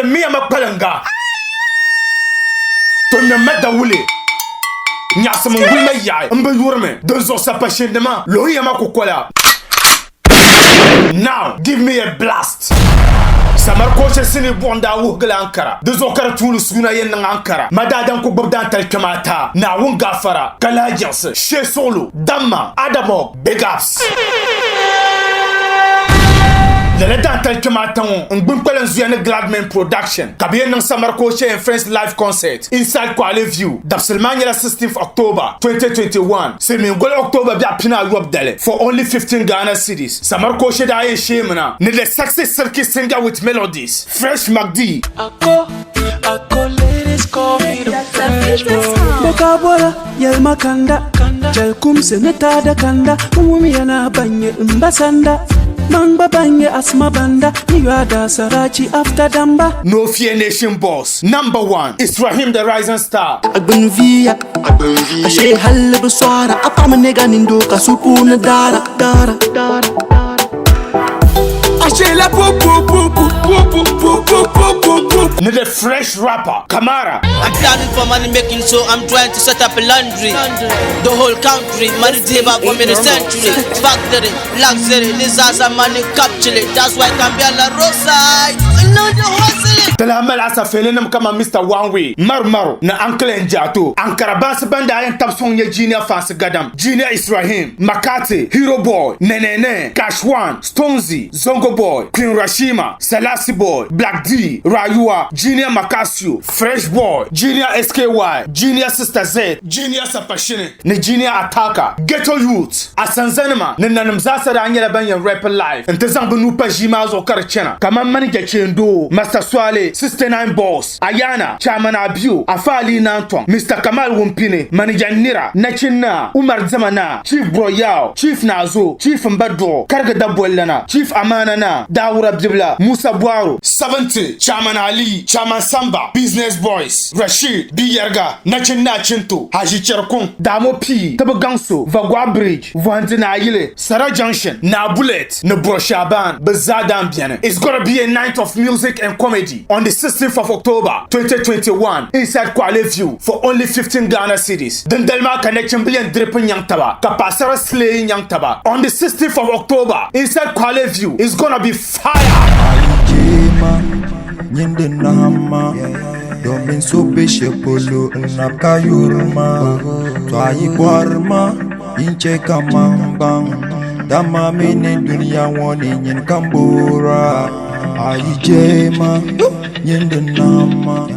miya makpalanga to na madawule nyasam ngulma yaay mba yurme donzo sapashe dema lohiya makokola. Now give me a blast. Samar koche sini bonda wugla Ankara dozo kara tulu suna yen Ankara madadan ko babdan tal kamata na wun gafara kala janse she solo damma adamo big ups. Le dantal kamata on ngbun kwelen zuyane Gladman production kabiyen nang Samar koche and friends live concert inside Kwale View d'absellement la 16th October 2021 c'est mi gol October bia pina yob dale for only 15 Ghana cedis. Samar koche da ye shemna ne le success circuit singer with melodies Fresh McD Ako ladies call me the fresh boy. Beka bola yel makanda jel kumse netada kanda umumi yana banye mbasanda Mangba banye asma banda Niwada sarachi after damba. No Fear Nation boss number 1 is Rahim the Rising Star. Agbenu via Ashe halle buswara Apama nega nindo kasupu na dara Ashe la pu The fresh rapper Kamara. I'm planning for money making, so I'm trying to set up a laundry. The whole country, money deliver for me the century. Factory, luxury, disaster, money capture. That's why Gambia roadside. Know the hustling. Talamal asa felenam kama Mr. One Way Marmaro na Uncle Njato Ankara bas banda ayen tapson ye Junior fans gadam Junior Israhim Makati Hero Boy Nenene Cash One Stonesy Zongo Boy Queen Rashima Selassie Boy Black D Rayua Junior Makasio Fresh Boy Junior SKY Junior Sister Z Junior Sapashine ne Junior Attacker Ghetto Youth Asanzanema ne nanamzasa da anyela banyan rapper live ntezang benu pajima zo karchena kama manager chendo Master Swale Sister Nine Boss Ayana Chairman Abiu Afali Nantong Mr. Kamal Wumpine Manager Nira Nachina Umar Zamana Chief Broyao Chief Nazo Chief Mbadro Karga Dabwelana Chief Amana na Dawura Bibla Musa Bwaro 70 Chairman Ali Chairman Samba Business Boys Rashid Biyarga Nachina Chinto Haji Cherkun Damo P Tabaganso Vagwa Bridge Vandina Yile Sarah Junction Na Bullet Na Broshaban Bazadam Biane. It's gonna be a night of music and comedy on the 16th of October 2021 inside Kwale View for only 15 Ghana cedis. Dendelma connection billion dripping yang taba kapasara slaying yang taba on the 16th of October inside Kwale View is gonna be fire. Nyinde nama domin so beshe polo na kayurma to ayi kwarma inche kamambang dama mene dunia woni nyen kambura ayi jema nyinde nama